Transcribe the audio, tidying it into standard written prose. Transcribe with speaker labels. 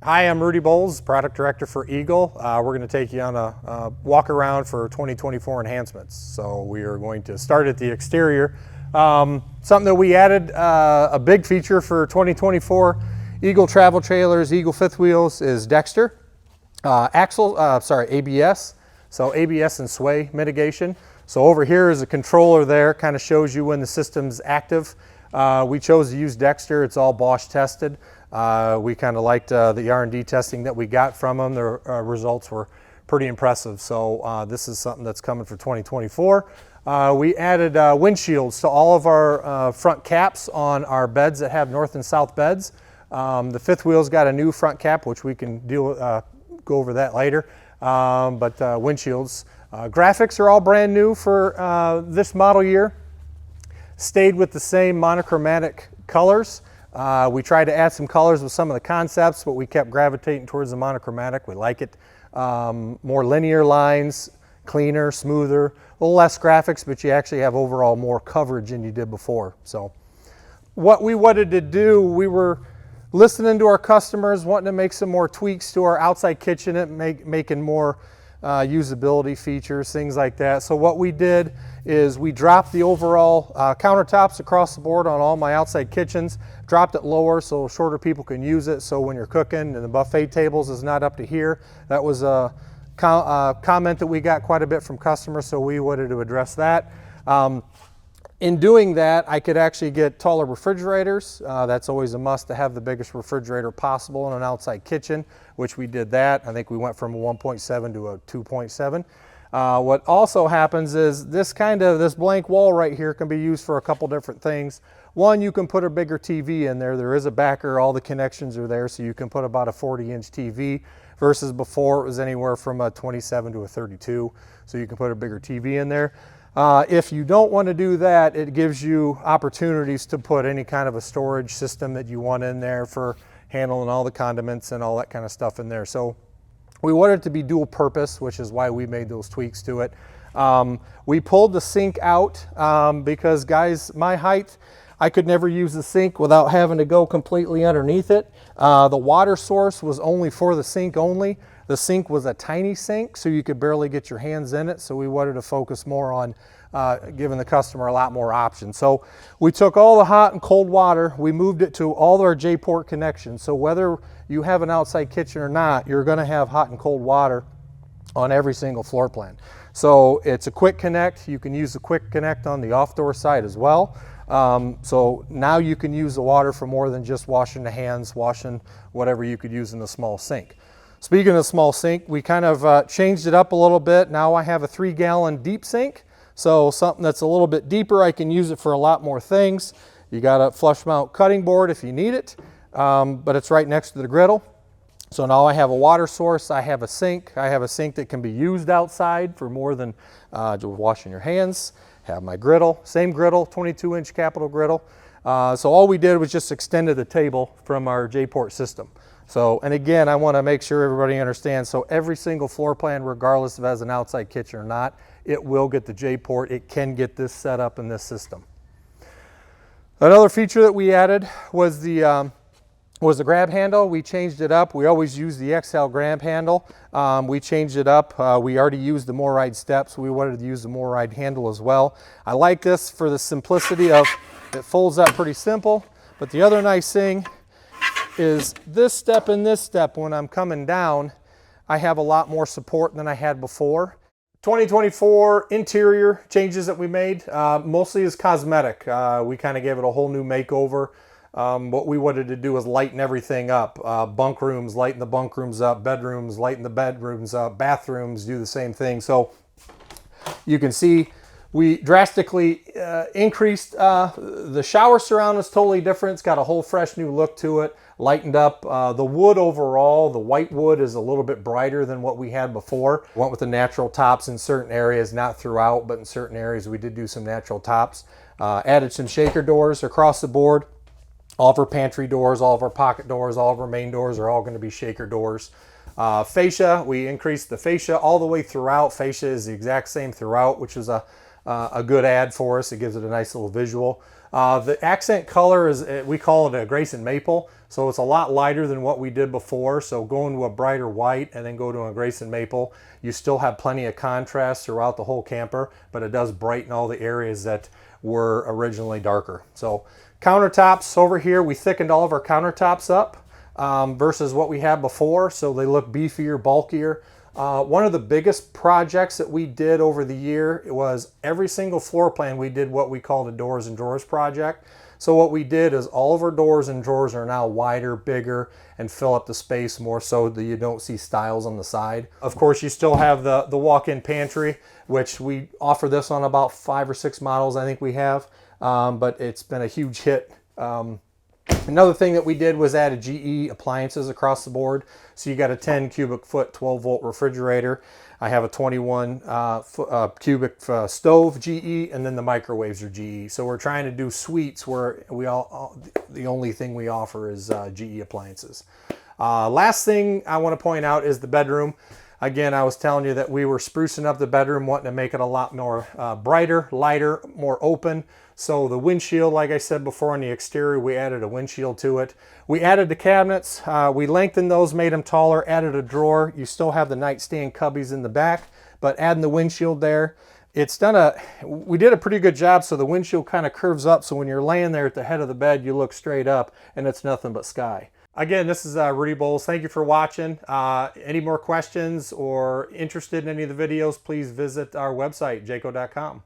Speaker 1: Hi, I'm Rudy Bowles, Product Director for Eagle. We're going to take you on a walk around for 2024 enhancements. So we are going to start at the exterior. Something that we added, a big feature for 2024 Eagle Travel trailers, Eagle fifth wheels, is Dexter ABS. So ABS and sway mitigation. So over here is a controller there, kind of shows you when the system's active. We chose to use Dexter. It's all Bosch tested. We kind of liked the R&D testing that we got from them. The results were pretty impressive. So this is something that's coming for 2024. We added windshields to all of our front caps on our beds that have north and south beds. The fifth wheel's got a new front cap, which we can go over that later. But windshields. Graphics are all brand new for this model year. Stayed with the same monochromatic colors. We tried to add some colors with some of the concepts, but we kept gravitating towards the monochromatic. We like it. More linear lines, cleaner, smoother, a little less graphics, but you actually have overall more coverage than you did before. So what we wanted to do, we were listening to our customers, wanting to make some more tweaks to our outside kitchen and making more usability features, things like that. So what we did is we dropped the overall countertops across the board on all my outside kitchens, dropped it lower so shorter people can use it. So when you're cooking and the buffet tables is not up to here, that was a comment that we got quite a bit from customers, so we wanted to address that. In doing that, I could actually get taller refrigerators. That's always a must to have the biggest refrigerator possible in an outside kitchen, which we did that. I think we went from a 1.7 to a 2.7. What also happens is this blank wall right here can be used for a couple different things. One, you can put a bigger TV in there. There is a backer, all the connections are there, so you can put about a 40-inch TV versus before it was anywhere from a 27 to a 32. So you can put a bigger TV in there. If you don't want to do that, it gives you opportunities to put any kind of a storage system that you want in there for handling all the condiments and all that kind of stuff in there. So we wanted it to be dual purpose, which is why we made those tweaks to it. We pulled the sink out because, guys, my height, I could never use the sink without having to go completely underneath it. The water source was only for the sink only. The sink was a tiny sink, so you could barely get your hands in it. So we wanted to focus more on giving the customer a lot more options. So we took all the hot and cold water, we moved it to all our JayPort connections. So whether you have an outside kitchen or not, you're gonna have hot and cold water on every single floor plan. So it's a quick connect. You can use the quick connect on the off-door side as well. So now you can use the water for more than just washing the hands, washing whatever you could use in the small sink. Speaking of small sink, we kind of changed it up a little bit. Now I have a 3-gallon deep sink. So something that's a little bit deeper, I can use it for a lot more things. You got a flush mount cutting board if you need it, but it's right next to the griddle. So now I have a water source, I have a sink. I have a sink that can be used outside for more than just washing your hands. Have my griddle, same griddle, 22-inch capital griddle. So all we did was just extended the table from our JayPort system. So, and again, I want to make sure everybody understands, so every single floor plan, regardless of has an outside kitchen or not, it will get the JayPort. It can get this set up in this system. Another feature that we added was the grab handle. We changed it up. We always use the XL grab handle. We changed it up. We already used the MORryde steps. We wanted to use the MORryde handle as well. I like this for the simplicity of it folds up pretty simple, but the other nice thing is this step and this step, when I'm coming down, I have a lot more support than I had before. 2024 interior changes that we made, mostly is cosmetic. We kind of gave it a whole new makeover. What we wanted to do is lighten everything up. Bunk rooms, lighten the bunk rooms up. Bedrooms, lighten the bedrooms up. Bathrooms, do the same thing. So you can see we drastically increased the shower surround is totally different. It's got a whole fresh new look to it, lightened up. The wood overall, the white wood is a little bit brighter than what we had before. Went with the natural tops in certain areas, not throughout, but in certain areas we did do some natural tops. Added some shaker doors across the board. All of our pantry doors, all of our pocket doors, all of our main doors are all going to be shaker doors. Fascia, we increased the fascia all the way throughout. Fascia is the exact same throughout, which is a good add for us. It gives it a nice little visual. The accent color is, we call it a Grayson Maple. So it's a lot lighter than what we did before. So going to a brighter white and then go to a Grayson Maple, you still have plenty of contrast throughout the whole camper, but it does brighten all the areas that were originally darker. So countertops over here, we thickened all of our countertops up versus what we had before. So they look beefier, bulkier. One of the biggest projects that we did over the year was every single floor plan we did what we called a doors and drawers project. So what we did is all of our doors and drawers are now wider, bigger, and fill up the space more so that you don't see stiles on the side. Of course, you still have the walk-in pantry, which we offer this on about 5 or 6 models I think we have, but it's been a huge hit. Another thing that we did was add a GE appliances across the board. So you got a 10 cubic foot, 12 volt refrigerator. I have a 21 cubic stove GE, and then the microwaves are GE. So we're trying to do suites where the only thing we offer is GE appliances. Last thing I want to point out is the bedroom. Again, I was telling you that we were sprucing up the bedroom, wanting to make it a lot more brighter, lighter, more open. So the windshield, like I said before, on the exterior, we added a windshield to it. We added the cabinets. We lengthened those, made them taller, added a drawer. You still have the nightstand cubbies in the back, but adding the windshield there, we did a pretty good job. So the windshield kind of curves up. So when you're laying there at the head of the bed, you look straight up and it's nothing but sky. Again, this is Rudy Bowles. Thank you for watching. Any more questions or interested in any of the videos, please visit our website, jayco.com.